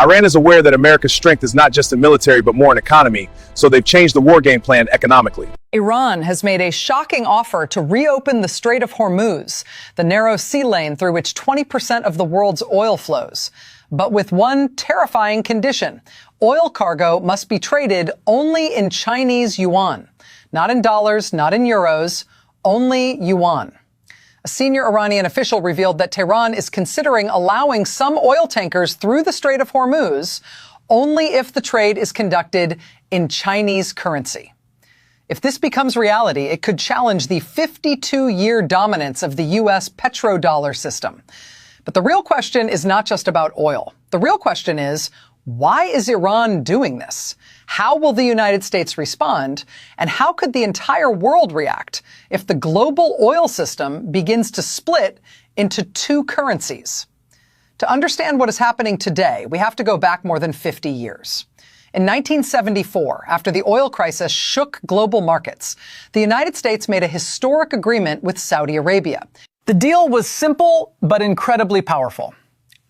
Iran is aware that America's strength is not just in military but more in economy, so they've changed the war game plan economically. Iran has made a shocking offer to reopen the Strait of Hormuz, the narrow sea lane through which 20% of the world's oil flows. But with one terrifying condition: oil cargo must be traded only in Chinese yuan. Not in dollars, not in euros, only yuan. A senior Iranian official revealed that Tehran is considering allowing some oil tankers through the Strait of Hormuz only if the trade is conducted in Chinese currency. If this becomes reality, it could challenge the 52-year dominance of the U.S. petrodollar system. But the real question is not just about oil. The real question is, why is Iran doing this? How will the United States respond? And how could the entire world react if the global oil system begins to split into two currencies? To understand what is happening today, we have to go back more than 50 years. In 1974, after the oil crisis shook global markets, the United States made a historic agreement with Saudi Arabia. The deal was simple but incredibly powerful.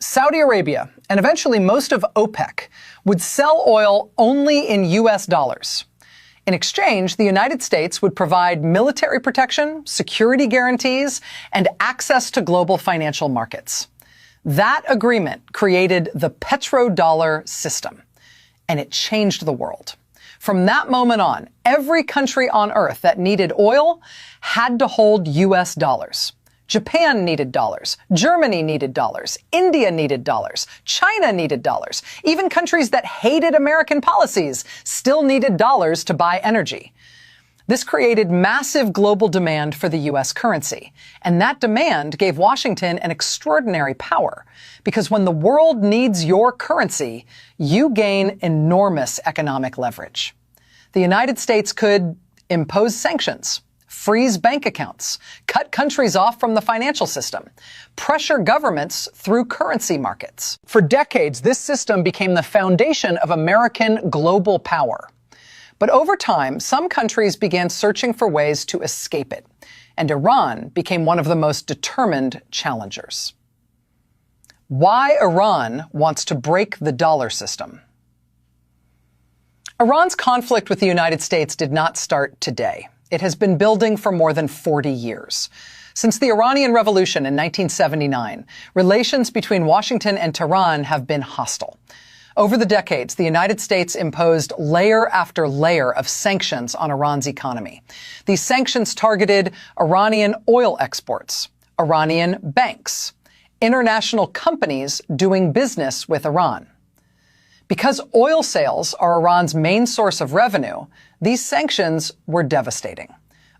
Saudi Arabia, and eventually most of OPEC, would sell oil only in U.S. dollars. In exchange, the United States would provide military protection, security guarantees, and access to global financial markets. That agreement created the petrodollar system, and it changed the world. From that moment on, every country on earth that needed oil had to hold U.S. dollars. Japan needed dollars. Germany needed dollars. India needed dollars. China needed dollars. Even countries that hated American policies still needed dollars to buy energy. This created massive global demand for the U.S. currency. And that demand gave Washington an extraordinary power. Because when the world needs your currency, you gain enormous economic leverage. The United States could impose sanctions, freeze bank accounts, cut countries off from the financial system, pressure governments through currency markets. For decades, this system became the foundation of American global power. But over time, some countries began searching for ways to escape it, and Iran became one of the most determined challengers. Why Iran wants to break the dollar system. Iran's conflict with the United States did not start today. It has been building for more than 40 years. Since the Iranian Revolution in 1979, relations between Washington and Tehran have been hostile. Over the decades, the United States imposed layer after layer of sanctions on Iran's economy. These sanctions targeted Iranian oil exports, Iranian banks, international companies doing business with Iran. Because oil sales are Iran's main source of revenue, these sanctions were devastating.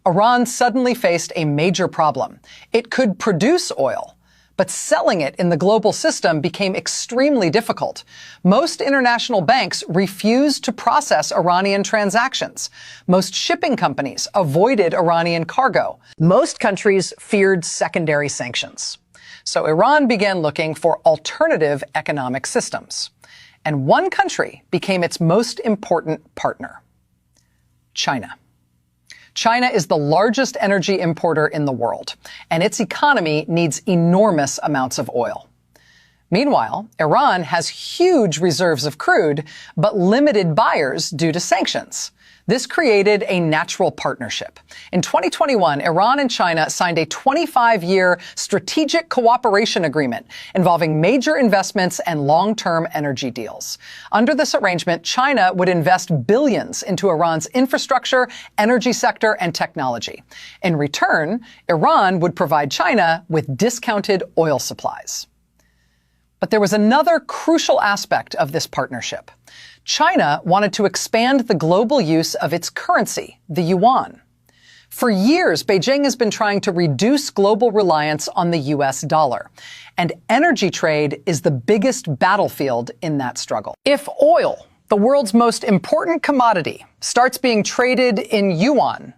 Iran suddenly faced a major problem. It could produce oil, but selling it in the global system became extremely difficult. Most international banks refused to process Iranian transactions. Most shipping companies avoided Iranian cargo. Most countries feared secondary sanctions. So Iran began looking for alternative economic systems. And one country became its most important partner: China. China is the largest energy importer in the world, and its economy needs enormous amounts of oil. Meanwhile, Iran has huge reserves of crude, but limited buyers due to sanctions. This created a natural partnership. In 2021, Iran and China signed a 25-year strategic cooperation agreement involving major investments and long-term energy deals. Under this arrangement, China would invest billions into Iran's infrastructure, energy sector, and technology. In return, Iran would provide China with discounted oil supplies. But there was another crucial aspect of this partnership. China wanted to expand the global use of its currency, the yuan. For years, Beijing has been trying to reduce global reliance on the U.S. dollar, and energy trade is the biggest battlefield in that struggle. If oil, the world's most important commodity, starts being traded in yuan,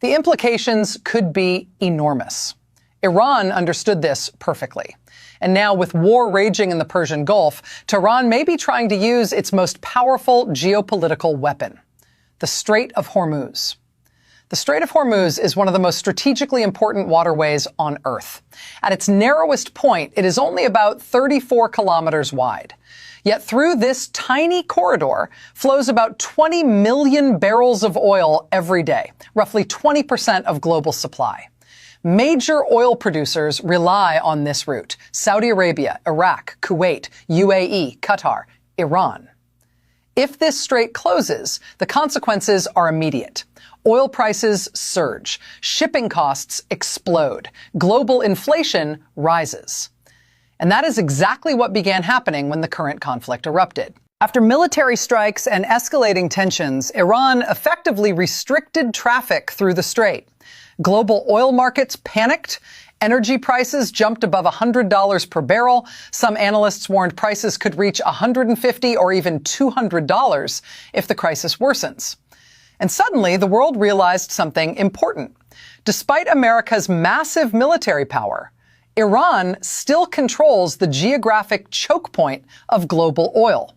the implications could be enormous. Iran understood this perfectly. And now, with war raging in the Persian Gulf, Tehran may be trying to use its most powerful geopolitical weapon, the Strait of Hormuz. The Strait of Hormuz is one of the most strategically important waterways on Earth. At its narrowest point, it is only about 34 kilometers wide. Yet through this tiny corridor flows about 20 million barrels of oil every day, roughly 20% of global supply. Major oil producers rely on this route: Saudi Arabia, Iraq, Kuwait, UAE, Qatar, Iran. If this strait closes, the consequences are immediate. Oil prices surge, shipping costs explode, global inflation rises. And that is exactly what began happening when the current conflict erupted. After military strikes and escalating tensions, Iran effectively restricted traffic through the strait. Global oil markets panicked. Energy prices jumped above $100 per barrel. Some analysts warned prices could reach $150 or even $200 if the crisis worsens. And suddenly, the world realized something important. Despite America's massive military power, Iran still controls the geographic choke point of global oil.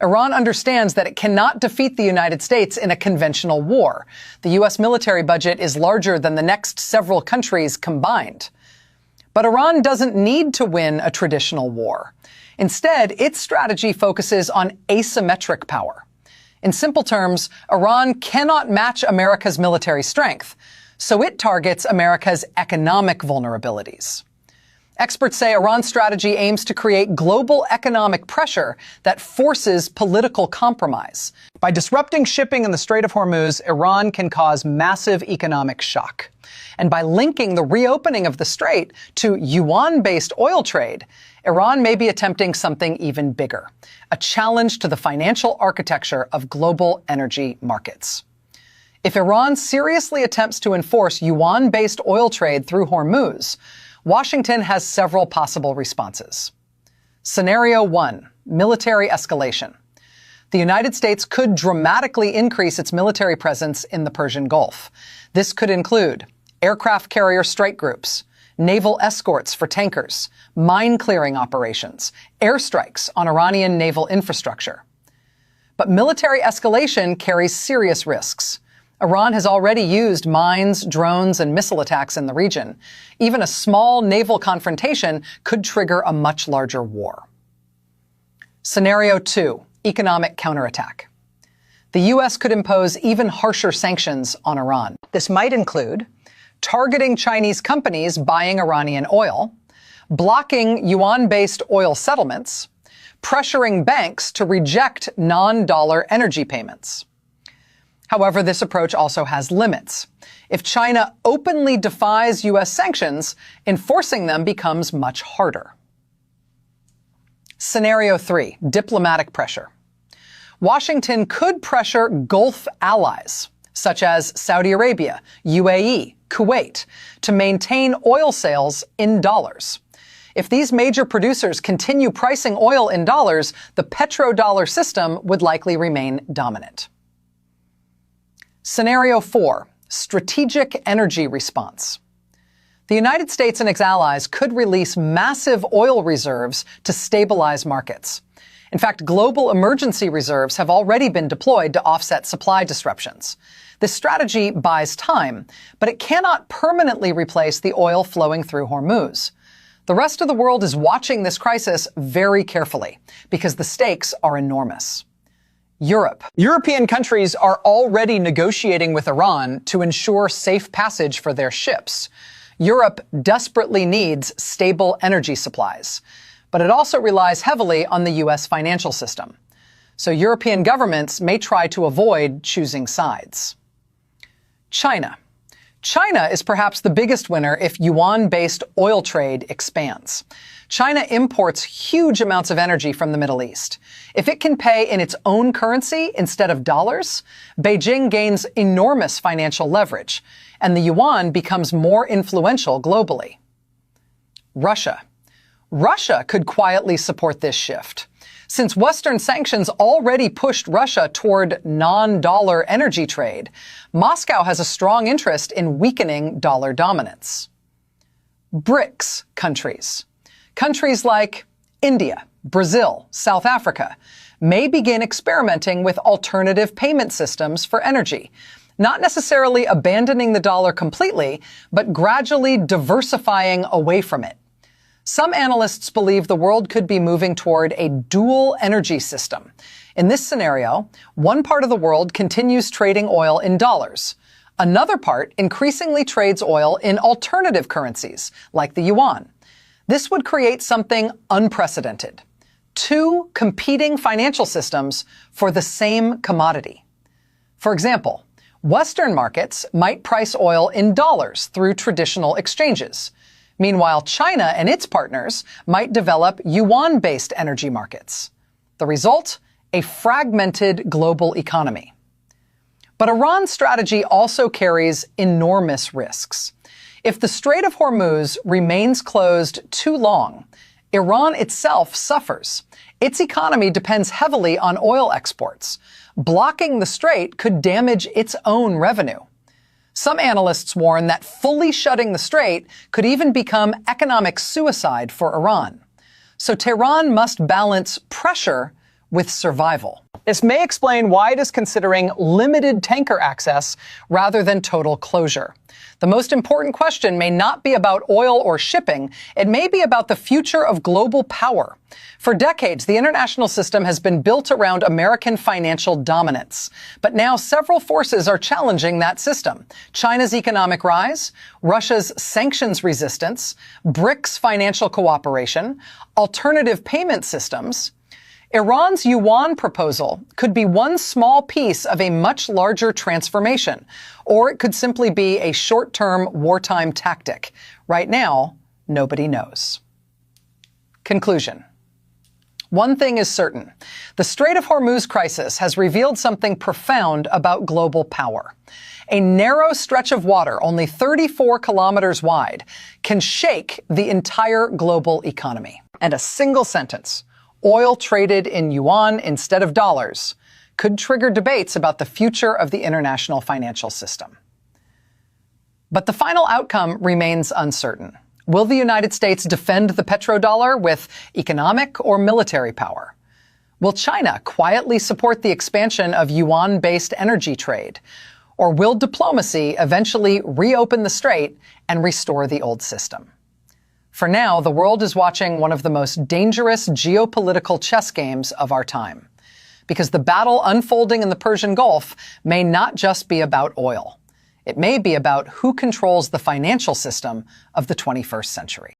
Iran understands that it cannot defeat the United States in a conventional war. The U.S. military budget is larger than the next several countries combined. But Iran doesn't need to win a traditional war. Instead, its strategy focuses on asymmetric power. In simple terms, Iran cannot match America's military strength, so it targets America's economic vulnerabilities. Experts say Iran's strategy aims to create global economic pressure that forces political compromise. By disrupting shipping in the Strait of Hormuz, Iran can cause massive economic shock. And by linking the reopening of the strait to yuan-based oil trade, Iran may be attempting something even bigger: a challenge to the financial architecture of global energy markets. If Iran seriously attempts to enforce yuan-based oil trade through Hormuz, Washington has several possible responses. Scenario 1, military escalation. The United States could dramatically increase its military presence in the Persian Gulf. This could include aircraft carrier strike groups, naval escorts for tankers, mine-clearing operations, airstrikes on Iranian naval infrastructure. But military escalation carries serious risks. Iran has already used mines, drones, and missile attacks in the region. Even a small naval confrontation could trigger a much larger war. Scenario 2, economic counterattack. The U.S. could impose even harsher sanctions on Iran. This might include targeting Chinese companies buying Iranian oil, blocking yuan-based oil settlements, pressuring banks to reject non-dollar energy payments. However, this approach also has limits. If China openly defies U.S. sanctions, enforcing them becomes much harder. Scenario 3, diplomatic pressure. Washington could pressure Gulf allies, such as Saudi Arabia, UAE, Kuwait, to maintain oil sales in dollars. If these major producers continue pricing oil in dollars, the petrodollar system would likely remain dominant. Scenario 4, strategic energy response. The United States and its allies could release massive oil reserves to stabilize markets. In fact, global emergency reserves have already been deployed to offset supply disruptions. This strategy buys time, but it cannot permanently replace the oil flowing through Hormuz. The rest of the world is watching this crisis very carefully because the stakes are enormous. Europe. European countries are already negotiating with Iran to ensure safe passage for their ships. Europe desperately needs stable energy supplies, but it also relies heavily on the U.S. financial system. So European governments may try to avoid choosing sides. China. China is perhaps the biggest winner if yuan-based oil trade expands. China imports huge amounts of energy from the Middle East. If it can pay in its own currency instead of dollars, Beijing gains enormous financial leverage, and the yuan becomes more influential globally. Russia. Russia could quietly support this shift. Since Western sanctions already pushed Russia toward non-dollar energy trade, Moscow has a strong interest in weakening dollar dominance. BRICS countries. Countries like India, Brazil, South Africa may begin experimenting with alternative payment systems for energy, not necessarily abandoning the dollar completely, but gradually diversifying away from it. Some analysts believe the world could be moving toward a dual energy system. In this scenario, one part of the world continues trading oil in dollars. Another part increasingly trades oil in alternative currencies, like the yuan. This would create something unprecedented. Two competing financial systems for the same commodity. For example, Western markets might price oil in dollars through traditional exchanges. Meanwhile, China and its partners might develop yuan-based energy markets. The result? A fragmented global economy. But Iran's strategy also carries enormous risks. If the Strait of Hormuz remains closed too long, Iran itself suffers. Its economy depends heavily on oil exports. Blocking the strait could damage its own revenue. Some analysts warn that fully shutting the strait could even become economic suicide for Iran. So Tehran must balance pressure with survival. This may explain why it is considering limited tanker access rather than total closure. The most important question may not be about oil or shipping. It may be about the future of global power. For decades, the international system has been built around American financial dominance. But now several forces are challenging that system. China's economic rise, Russia's sanctions resistance, BRICS financial cooperation, alternative payment systems. Iran's yuan proposal could be one small piece of a much larger transformation, or it could simply be a short-term wartime tactic. Right now, nobody knows. Conclusion. One thing is certain. The Strait of Hormuz crisis has revealed something profound about global power. A narrow stretch of water, only 34 kilometers wide, can shake the entire global economy. And a single sentence, oil traded in yuan instead of dollars, could trigger debates about the future of the international financial system. But the final outcome remains uncertain. Will the United States defend the petrodollar with economic or military power? Will China quietly support the expansion of yuan-based energy trade? Or will diplomacy eventually reopen the strait and restore the old system? For now, the world is watching one of the most dangerous geopolitical chess games of our time. Because the battle unfolding in the Persian Gulf may not just be about oil. It may be about who controls the financial system of the 21st century.